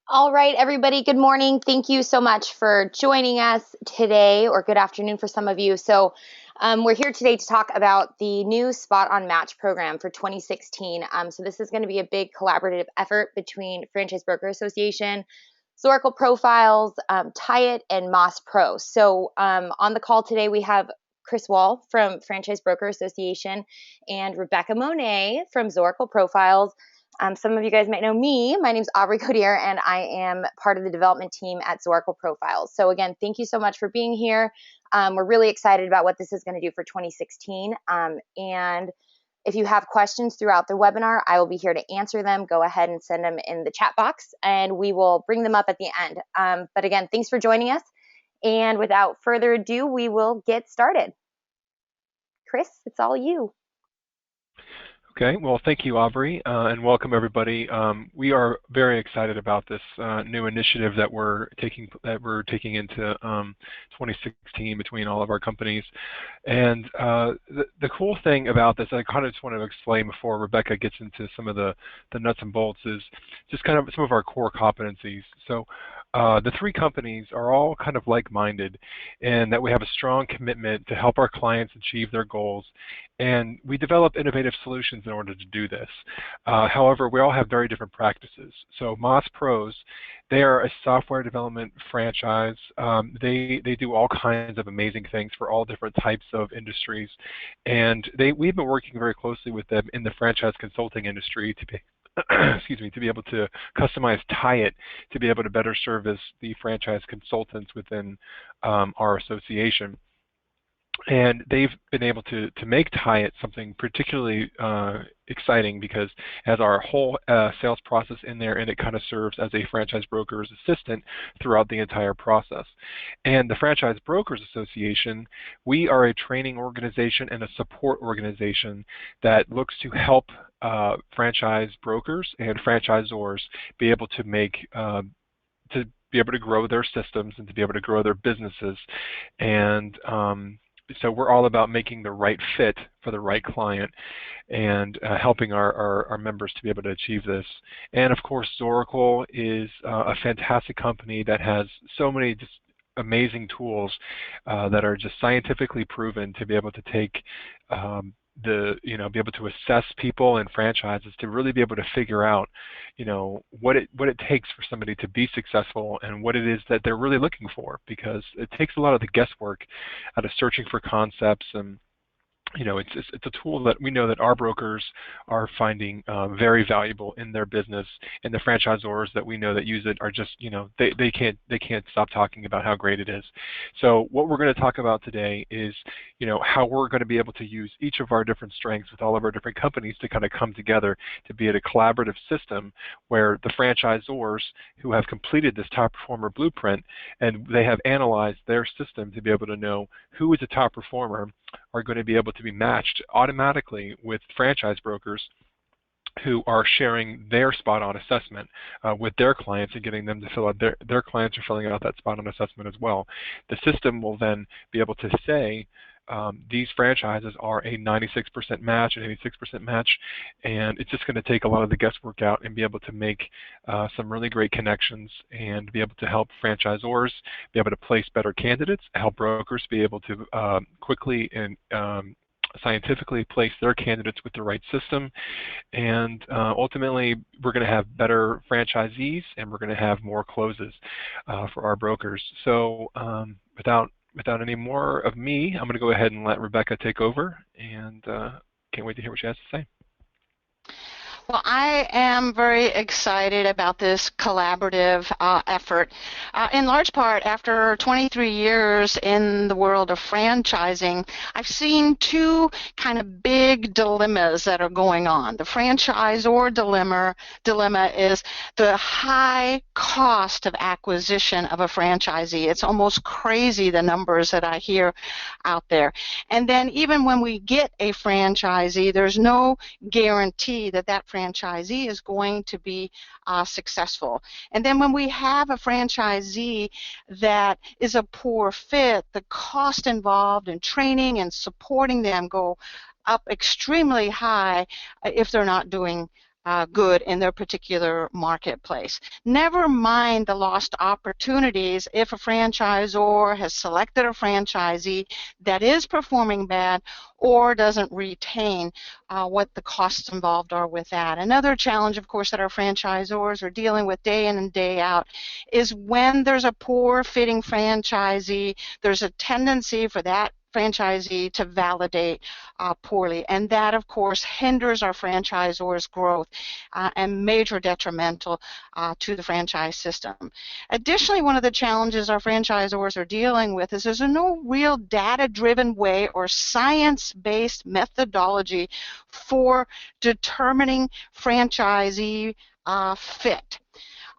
All right, everybody, good morning. Thank you so much for joining us today, or good afternoon for some of you. We're here today to talk about the new SpotOn Match program for 2016. So this is going to be a big collaborative effort between Franchise Broker Association, Zoracle Profiles, Tyatt, and Moss Pro. On the call today, we have Chris Wall from Franchise Broker Association and Rebecca Monet from Zoracle Profiles. Some of you guys might know me. My name is Aubrey Codier, and I am part of the development team at Zoracle Profiles. So again, thank you so much for being here. We're really excited about what this is going to do for 2016. And if you have questions throughout the webinar, I will be here to answer them. Go ahead and send them in the chat box, and we will bring them up at the end. But again, thanks for joining us. And without further ado, we will get started. Chris, it's all you. Okay, well, thank you, Aubrey, and welcome everybody. We are very excited about this new initiative that we're taking into 2016 between all of our companies. And the cool thing about this, I kind of just want to explain before Rebecca gets into some of the nuts and bolts, is just kind of some of our core competencies. So the three companies are all kind of like-minded in that we have a strong commitment to help our clients achieve their goals, and we develop innovative solutions in order to do this. However, we all have very different practices. So Moss Pros, they are a software development franchise. They do all kinds of amazing things for all different types of industries, and we've been working very closely with them in the franchise consulting industry to be excuse me, to be able to customize Tyatt to be able to better service the franchise consultants within our association. And they've been able to make Tyatt something particularly exciting because it has our whole sales process in there, and it kind of serves as a franchise broker's assistant throughout the entire process. And the Franchise Brokers Association, we are a training organization and a support organization that looks to help franchise brokers and franchisors be able to be able to grow their systems and to be able to grow their businesses. And so we're all about making the right fit for the right client and helping our members to be able to achieve this. And of course, Zoracle is a fantastic company that has so many just amazing tools that are just scientifically proven to be able to take be able to assess people and franchises to really be able to figure out, what it takes for somebody to be successful and what it is that they're really looking for, because it takes a lot of the guesswork out of searching for concepts. And it's a tool that we know that our brokers are finding very valuable in their business, and the franchisors that we know that use it are just, they can't stop talking about how great it is. So what we're going to talk about today is, how we're going to be able to use each of our different strengths with all of our different companies to kind of come together to be at a collaborative system where the franchisors who have completed this top performer blueprint and they have analyzed their system to be able to know who is a top performer are going to be able to be matched automatically with franchise brokers who are sharing their SpotOn assessment with their clients and getting them to fill out their clients are filling out that SpotOn assessment as well. The system will then be able to say these franchises are a 96% match, an 86% match, and it's just going to take a lot of the guesswork out and be able to make some really great connections and be able to help franchisors be able to place better candidates, help brokers be able to quickly and scientifically place their candidates with the right system, and ultimately we're going to have better franchisees and we're going to have more closes for our brokers. So without any more of me, I'm going to go ahead and let Rebecca take over, and can't wait to hear what she has to say. Well, I am very excited about this collaborative effort, in large part after 23 years in the world of franchising. I've seen two kind of big dilemmas that are going on. The franchisor dilemma is the high cost of acquisition of a franchisee. It's almost crazy, the numbers that I hear out there. And then even when we get a franchisee, there's no guarantee that that franchisee is going to be successful. And then when we have a franchisee that is a poor fit, the cost involved in training and supporting them go up extremely high if they're not doing good in their particular marketplace. Never mind the lost opportunities if a franchisor has selected a franchisee that is performing bad or doesn't retain what the costs involved are with that. Another challenge, of course, that our franchisors are dealing with day in and day out is when there's a poor fitting franchisee, there's a tendency for that franchisee to validate poorly, and that of course hinders our franchisors' growth and major detrimental to the franchise system. Additionally, one of the challenges our franchisors are dealing with is there's no real data-driven way or science-based methodology for determining franchisee fit.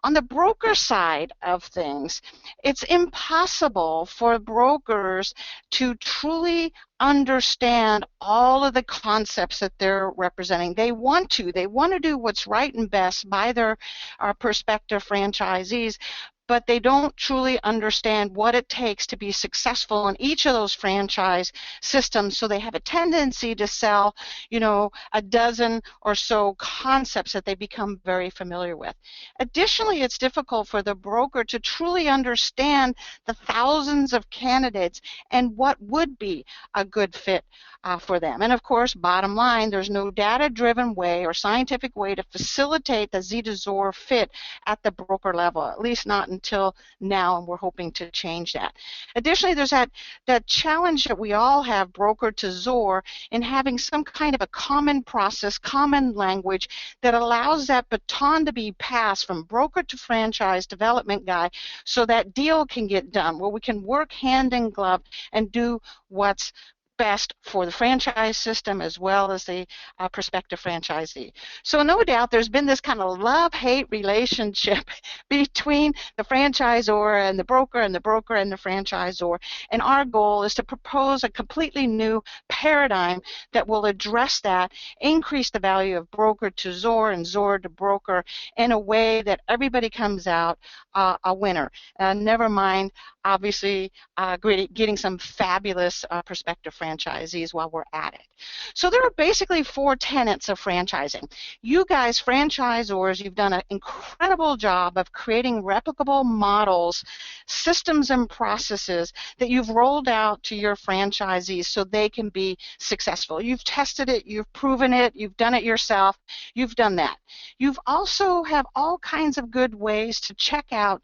On the broker side of things, it's impossible for brokers to truly understand all of the concepts that they're representing. They want to do what's right and best by their prospective franchisees, but they don't truly understand what it takes to be successful in each of those franchise systems. So they have a tendency to sell, a dozen or so concepts that they become very familiar with. Additionally, it's difficult for the broker to truly understand the thousands of candidates and what would be a good fit for them. And of course, bottom line, there's no data-driven way or scientific way to facilitate the Z to ZOR fit at the broker level, at least not until now, and we're hoping to change that. Additionally, there's that challenge that we all have, broker to ZOR, in having some kind of a common process, common language that allows that baton to be passed from broker to franchise development guy so that deal can get done, where we can work hand in glove and do what's best for the franchise system as well as the prospective franchisee. So no doubt there's been this kind of love-hate relationship between the franchisor and the broker and the broker and the franchisor, and our goal is to propose a completely new paradigm that will address that, increase the value of broker to ZOR and ZOR to broker in a way that everybody comes out a winner. Never mind, obviously, getting some fabulous prospective franchisees while we're at it. So there are basically 4 tenets of franchising. You guys, franchisors, you've done an incredible job of creating replicable models, systems, and processes that you've rolled out to your franchisees so they can be successful. You've tested it, you've proven it, you've done it yourself, you've done that. You've also have all kinds of good ways to check out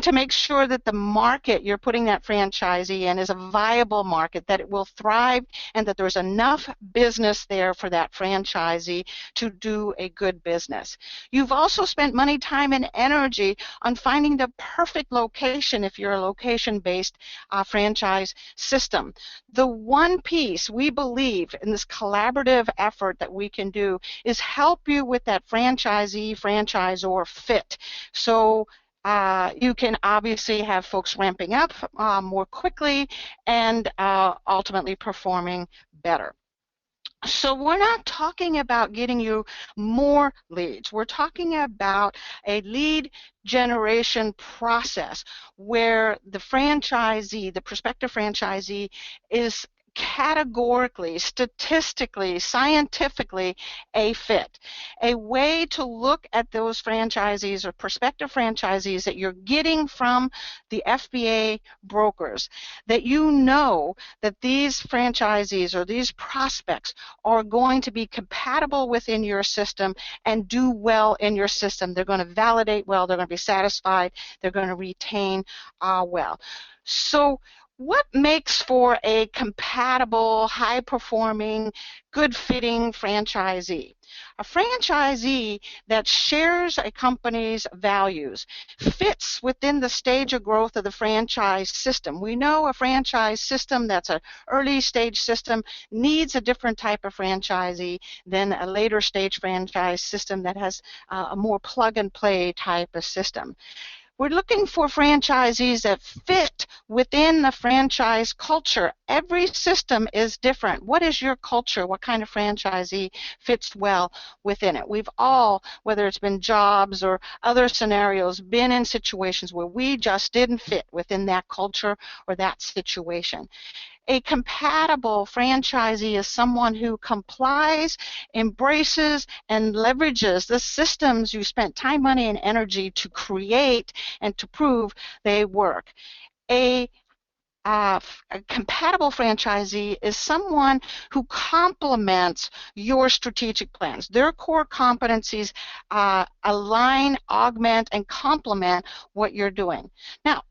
to make sure that the market you're putting that franchisee in is a viable market, that it will thrive, and that there's enough business there for that franchisee to do a good business. You've also spent money, time, and energy on finding the perfect location if you're a location-based franchise system. The one piece we believe in this collaborative effort that we can do is help you with that franchisee-franchisor fit. So you can obviously have folks ramping up more quickly and ultimately performing better. So we're not talking about getting you more leads. We're talking about a lead generation process where the franchisee, the prospective franchisee, is categorically, statistically, scientifically a fit. A way to look at those franchisees or prospective franchisees that you're getting from the FBA brokers, that you know that these franchisees or these prospects are going to be compatible within your system and do well in your system. They're going to validate well, they're going to be satisfied, they're going to retain well. So what makes for a compatible, high-performing, good-fitting franchisee? A franchisee that shares a company's values, fits within the stage of growth of the franchise system. We know a franchise system that's an early stage system needs a different type of franchisee than a later stage franchise system that has a more plug-and-play type of system. We're looking for franchisees that fit within the franchise culture. Every system is different. What is your culture? What kind of franchisee fits well within it? We've all, whether it's been jobs or other scenarios, been in situations where we just didn't fit within that culture or that situation. A compatible franchisee is someone who complies, embraces, and leverages the systems you spent time, money, and energy to create and to prove they work. A a compatible franchisee is someone who complements your strategic plans. Their core competencies align, augment, and complement what you're doing. Now,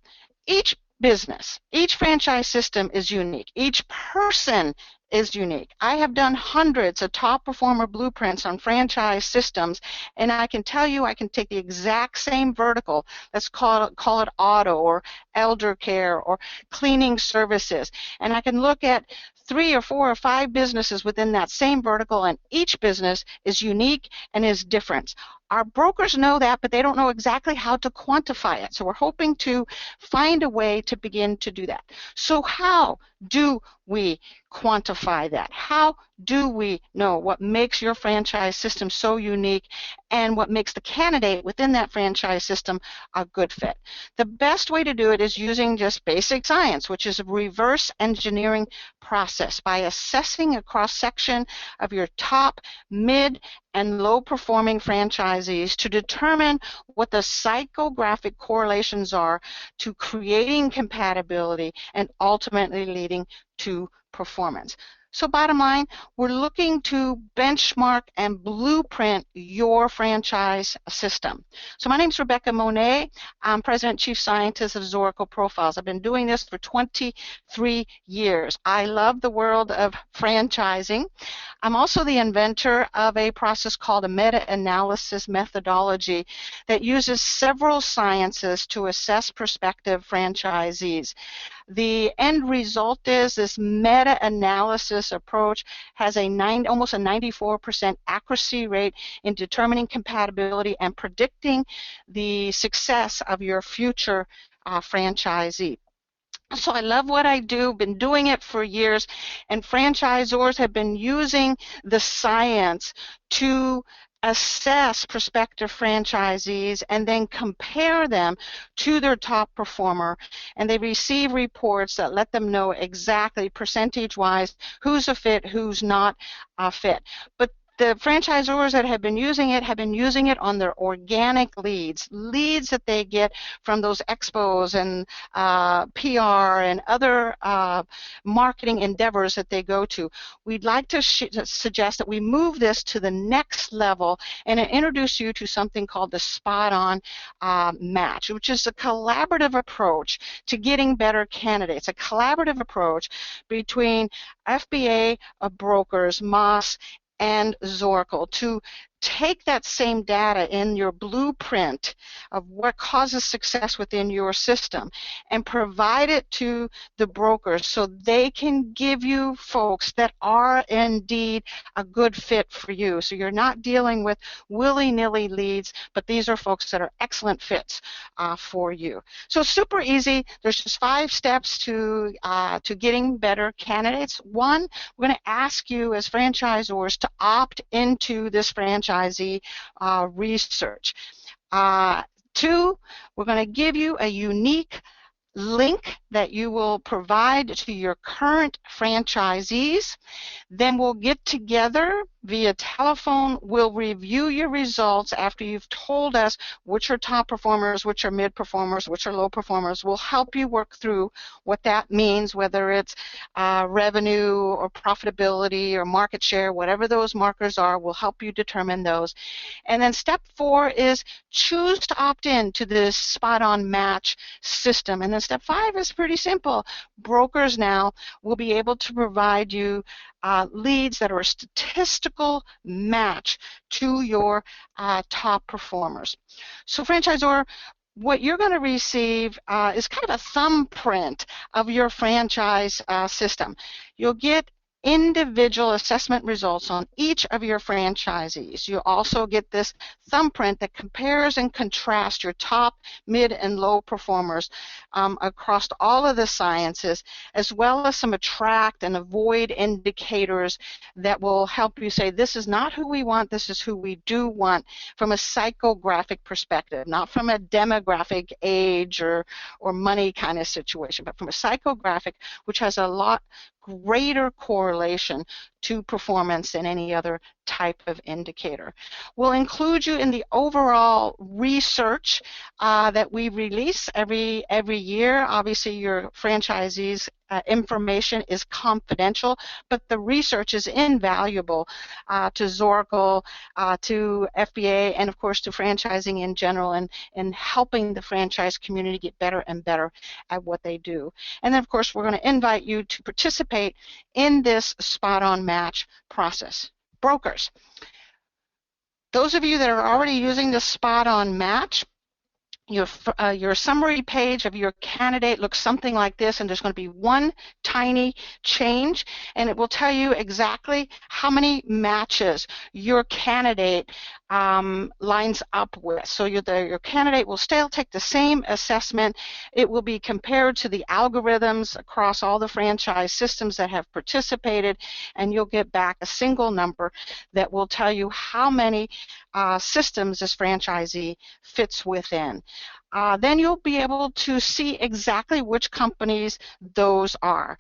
each business, each franchise system is unique. Each person is unique. I have done hundreds of top performer blueprints on franchise systems, and I can tell you I can take the exact same vertical, let's call it auto or elder care or cleaning services, and I can look at 3 or 4 or 5 businesses within that same vertical, and each business is unique and is different. Our brokers know that, but they don't know exactly how to quantify it. So we're hoping to find a way to begin to do that. So how do we quantify that? How do we know what makes your franchise system so unique and what makes the candidate within that franchise system a good fit? The best way to do it is using just basic science, which is a reverse engineering process by assessing a cross-section of your top, mid, and low-performing franchisees to determine what the psychographic correlations are to creating compatibility and ultimately leading to performance. So bottom line, we're looking to benchmark and blueprint your franchise system. So my name is Rebecca Monet. I'm President and Chief Scientist of Zoracle Profiles. I've been doing this for 23 years. I love the world of franchising. I'm also the inventor of a process called a meta-analysis methodology that uses several sciences to assess prospective franchisees. The end result is this meta-analysis approach has almost a 94% accuracy rate in determining compatibility and predicting the success of your future franchisee. So I love what I do, been doing it for years, and franchisors have been using the science to assess prospective franchisees and then compare them to their top performer, and they receive reports that let them know exactly percentage-wise who's a fit, who's not a fit. But the franchisors that have been using it on their organic leads that they get from those expos and PR and other marketing endeavors that they go to. We'd like to suggest that we move this to the next level and introduce you to something called the SpotOn match, which is a collaborative approach to getting better candidates, a collaborative approach between FBA brokers, Moss, and Zoracle to take that same data in your blueprint of what causes success within your system and provide it to the brokers so they can give you folks that are indeed a good fit for you. So you're not dealing with willy-nilly leads, but these are folks that are excellent fits for you. So super easy. There's just 5 steps to getting better candidates. 1, we're going to ask you as franchisors to opt into this franchisee research. 2, we're going to give you a unique link that you will provide to your current franchisees. Then we'll get together via telephone. We'll review your results after you've told us which are top performers, which are mid performers, which are low performers. We'll help you work through what that means, whether it's revenue or profitability or market share, whatever those markers are, we'll help you determine those. And then step 4 is choose to opt in to this SpotOn match system. And then step 5 is pretty simple. Brokers now will be able to provide you leads that are a statistical match to your top performers. So franchisor, what you're going to receive is kind of a thumbprint of your franchise system. You'll get individual assessment results on each of your franchisees. You also get this thumbprint that compares and contrasts your top, mid, and low performers across all of the sciences, as well as some attract and avoid indicators that will help you say, this is not who we want, this is who we do want, from a psychographic perspective, not from a demographic, age, or money kind of situation, but from a psychographic, which has a lot greater correlation to performance than any other type of indicator. We'll include you in the overall research that we release every year. Obviously, your franchisees' information is confidential, but the research is invaluable to Zorkel, to FBA, and of course to franchising in general, and helping the franchise community get better and better at what they do. And then, of course, we're going to invite you to participate in this spot-on match process. Brokers, those of you that are already using the spot-on match, your summary page of your candidate looks something like this, and there's going to be one tiny change, and it will tell you exactly how many matches your candidate lines up with. So your candidate will still take the same assessment. It will be compared to the algorithms across all the franchise systems that have participated, and you'll get back a single number that will tell you how many systems this franchisee fits within. Then you'll be able to see exactly which companies those are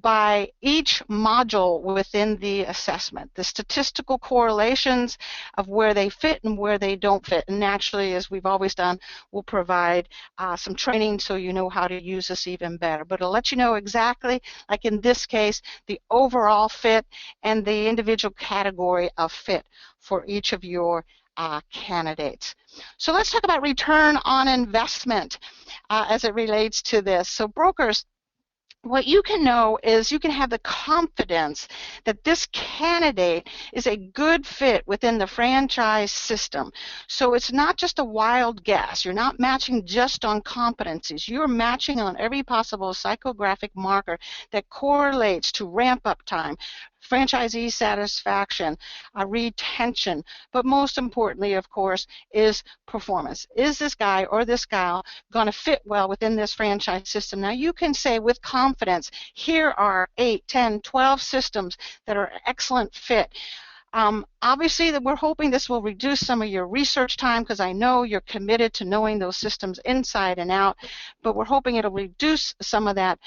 by each module within the assessment, the statistical correlations of where they fit and where they don't fit. And naturally, as we've always done, we'll provide some training so you know how to use this even better. But it'll let you know exactly, like in this case, the overall fit and the individual category of fit for each of your candidates. So let's talk about return on investment as it relates to this. So brokers, what you can know is you can have the confidence that this candidate is a good fit within the franchise system. So it's not just a wild guess. You're not matching just on competencies. You're matching on every possible psychographic marker that correlates to ramp-up time, franchisee satisfaction, retention, but most importantly, of course, is performance. Is this guy or this gal going to fit well within this franchise system? Now, you can say with confidence, here are 8, 10, 12 systems that are excellent fit. Obviously, that we're hoping this will reduce some of your research time, because I know you're committed to knowing those systems inside and out, but we're hoping it'll reduce some of that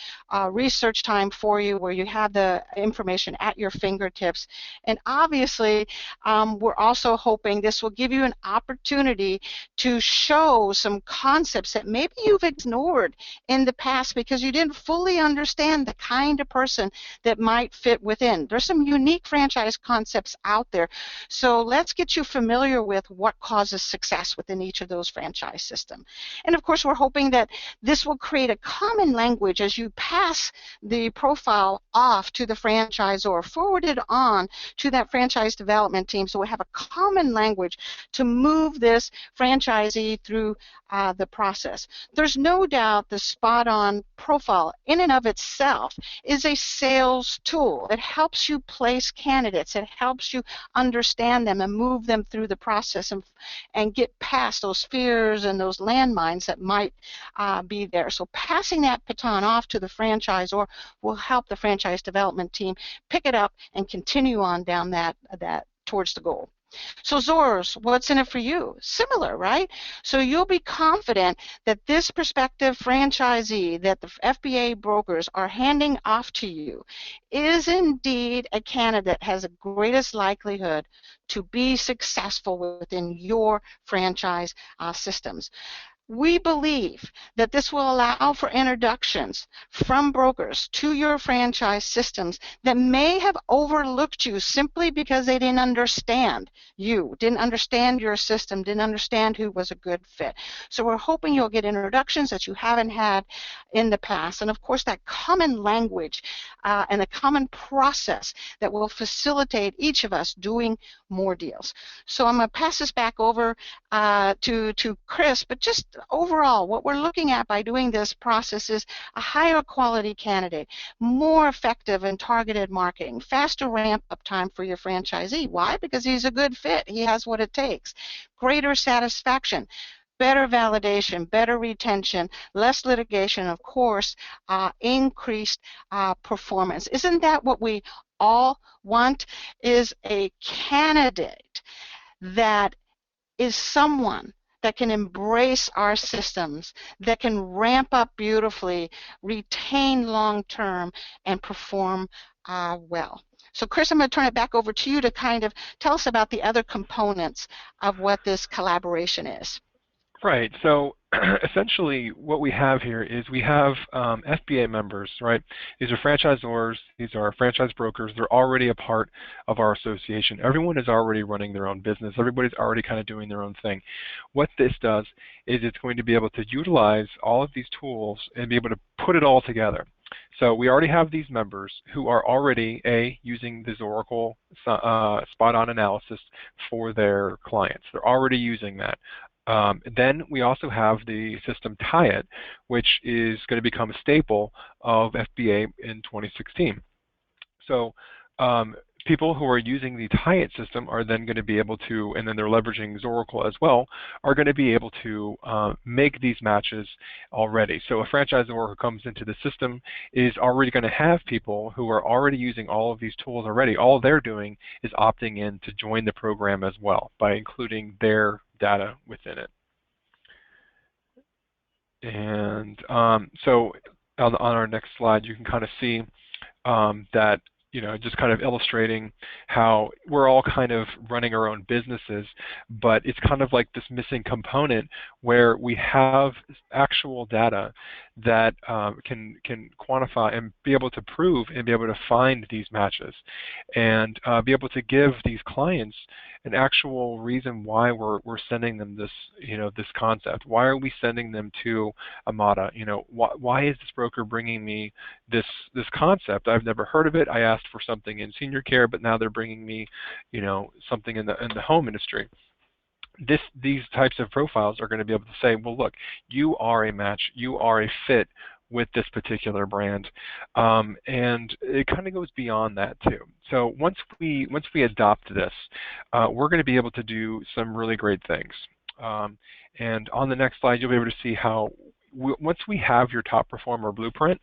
research time for you, where you have the information at your fingertips. And obviously, we're also hoping this will give you an opportunity to show some concepts that maybe you've ignored in the past because you didn't fully understand the kind of person that might fit within. There's some unique franchise concepts out there. So let's get you familiar with what causes success within each of those franchise systems. And of course, we're hoping that this will create a common language as you pass the profile off to the franchisor, forwarded on to that franchise development team, so we have a common language to move this franchisee through the process. There's no doubt the spot-on profile in and of itself is a sales tool. It helps you place candidates. It helps you understand them and move them through the process and get past those fears and those landmines that might be there. So passing that baton off to the franchisor will help the franchise development team pick it up and continue on down that towards the goal. So Zors, what's in it for you? Similar, right? So you'll be confident that this prospective franchisee that the FBA brokers are handing off to you is indeed a candidate that has the greatest likelihood to be successful within your franchise systems. We believe that this will allow for introductions from brokers to your franchise systems that may have overlooked you simply because they didn't understand you, didn't understand your system, didn't understand who was a good fit. So we're hoping you'll get introductions that you haven't had in the past. And of course, that common language and a common process that will facilitate each of us doing more deals. So I'm going to pass this back over to Chris, but just overall, what we're looking at by doing this process is a higher quality candidate, more effective and targeted marketing, faster ramp-up time for your franchisee. Why? Because he's a good fit. He has what it takes. Greater satisfaction, better validation, better retention, less litigation, of course, increased performance. Isn't that what we all want? Is a candidate that is someone that can embrace our systems, that can ramp up beautifully, retain long-term, and perform well. So Chris, I'm going to turn it back over to you to kind of tell us about the other components of what this collaboration is. Right. So essentially what we have here is we have FBA members, right? These are franchisors, these are franchise brokers. They're already a part of our association. Everyone is already running their own business. Everybody's already kind of doing their own thing. What this does is it's going to be able to utilize all of these tools and be able to put it all together. So we already have these members who are already, using this Oracle SpotOn analysis for their clients. They're already using that. Then we also have the system TIE-IT, which is going to become a staple of FBA in 2016. So people who are using the TIE-IT system are then going to be able to, and then they're leveraging Zoracle as well, are going to be able to make these matches already. So a franchisor who comes into the system is already going to have people who are already using all of these tools already. All they're doing is opting in to join the program as well by including their data within it. And so on our next slide, you can kind of see that, just kind of illustrating how we're all kind of running our own businesses, but it's kind of like this missing component where we have actual data that can quantify and be able to prove and be able to find these matches and be able to give these clients an actual reason why we're sending them this, this concept. Why are we sending them to Amada? Why is this broker bringing me this concept? I've never heard of it. I asked for something in senior care, but now they're bringing me, something in the home industry. These types of profiles are going to be able to say, well, look, you are a match, you are a fit with this particular brand, and it kind of goes beyond that too. So once we adopt this, we're going to be able to do some really great things. And on the next slide, you'll be able to see how once we have your top performer blueprint,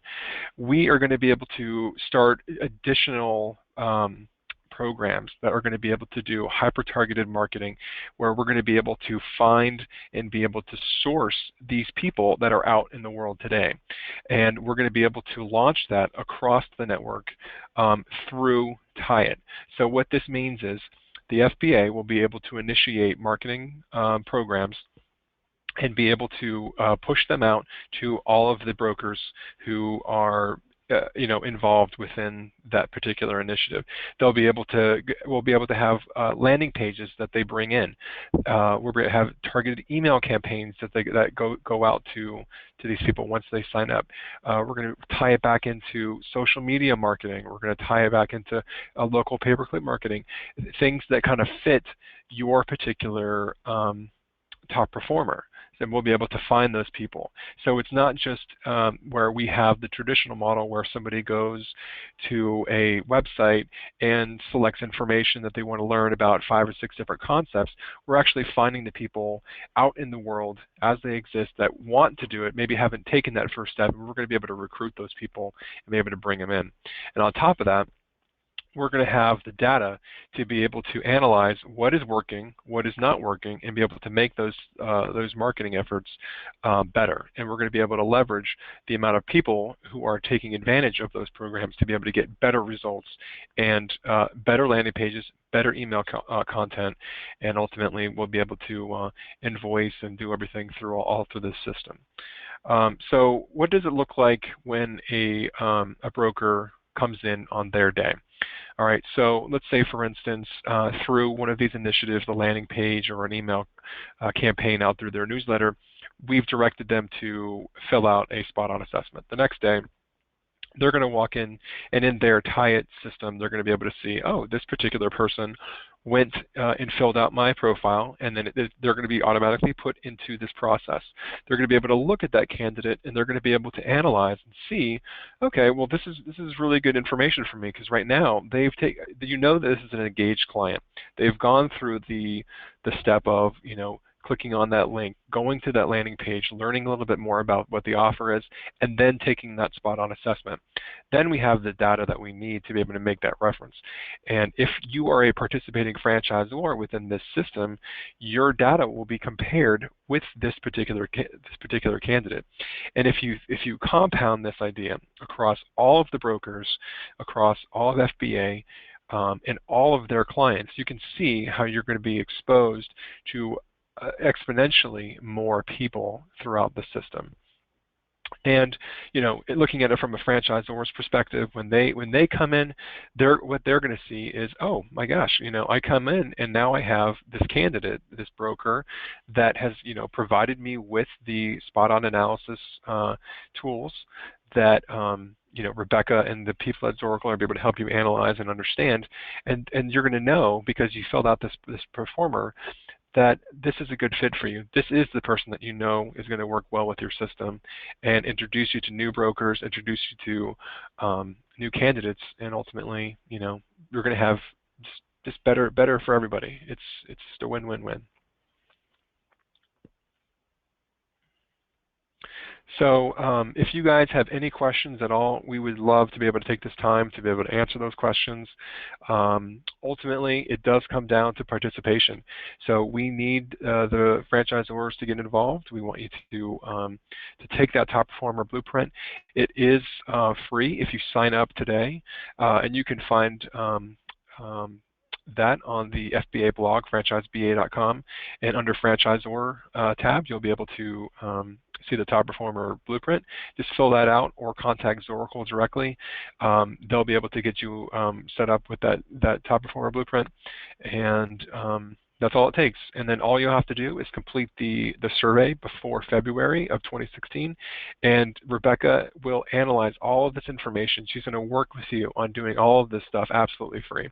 we are going to be able to start additional programs that are going to be able to do hyper-targeted marketing, where we're going to be able to find and be able to source these people that are out in the world today. And we're going to be able to launch that across the network through TIE-IT. So what this means is the FBA will be able to initiate marketing programs and be able to push them out to all of the brokers who are involved within that particular initiative. We'll be able to have landing pages that they bring in. We're going to have targeted email campaigns that go out to these people once they sign up. We're going to tie it back into social media marketing. We're going to tie it back into local pay-per-click marketing, things that kind of fit your particular top performer. And we'll be able to find those people. So it's not just where we have the traditional model where somebody goes to a website and selects information that they want to learn about 5 or 6 different concepts. We're actually finding the people out in the world as they exist that want to do it, maybe haven't taken that first step, and we're going to be able to recruit those people and be able to bring them in. And on top of that, we're going to have the data to be able to analyze what is working, what is not working, and be able to make those marketing efforts better. And we're going to be able to leverage the amount of people who are taking advantage of those programs to be able to get better results and better landing pages, better email content, and ultimately we'll be able to invoice and do everything all through this system. So what does it look like when a broker comes in on their day? All right, so let's say, for instance, through one of these initiatives, the landing page or an email campaign out through their newsletter, we've directed them to fill out a SpotOn assessment. The next day, they're going to walk in, and in their TIE-IT system, they're going to be able to see, oh, this particular person went and filled out my profile, and then they're going to be automatically put into this process. They're going to be able to look at that candidate, and they're going to be able to analyze and see, okay, well, this is really good information for me, because right now they've taken, you know, that this is an engaged client. They've gone through the step of, you know, clicking on that link, going to that landing page, learning a little bit more about what the offer is, and then taking that spot-on assessment. Then we have the data that we need to be able to make that reference. And if you are a participating franchisor within this system, your data will be compared with this particular candidate. And if you compound this idea across all of the brokers, across all of FBA, and all of their clients, you can see how you're going to be exposed to exponentially more people throughout the system. And you know, looking at it from a franchisor's perspective, when they come in, what they're going to see is, oh my gosh, you know, I come in and now I have this candidate, this broker that has, you know, provided me with the spot-on analysis tools that you know, Rebecca and the people at Zoracle are able to help you analyze and understand, and you're going to know, because you filled out this performer, that this is a good fit for you. This is the person that you know is going to work well with your system and introduce you to new brokers, introduce you to new candidates, and ultimately, you know, you're going to have just better for everybody. It's just a win-win-win. So if you guys have any questions at all, we would love to be able to take this time to be able to answer those questions. Ultimately, it does come down to participation. So we need the franchisors to get involved. We want you to take that top performer blueprint. It is free if you sign up today, and you can find that on the FBA blog, franchiseba.com, and under franchisor tab, you'll be able to see the top performer blueprint. Just fill that out or contact Zoracle directly. They'll be able to get you set up with that top performer blueprint, and that's all it takes. And then all you have to do is complete the survey before February of 2016, and Rebecca will analyze all of this information. She's going to work with you on doing all of this stuff absolutely free.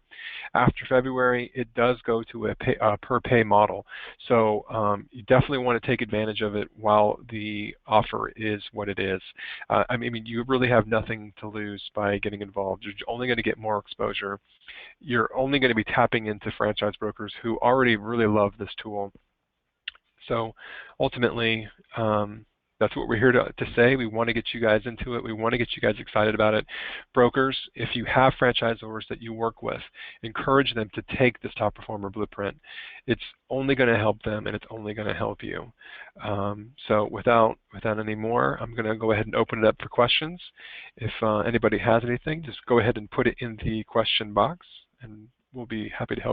After February, it does go to a per pay model. So you definitely want to take advantage of it while the offer is what it is. I mean, you really have nothing to lose by getting involved. You're only going to get more exposure. You're only going to be tapping into franchise brokers who already really love this tool. So ultimately, that's what we're here to say. We want to get you guys into it. We want to get you guys excited about it. Brokers, if you have franchisors that you work with, encourage them to take this top performer blueprint. It's only going to help them, and it's only going to help you. So without any more, I'm going to go ahead and open it up for questions. If anybody has anything, just go ahead and put it in the question box, and we'll be happy to help.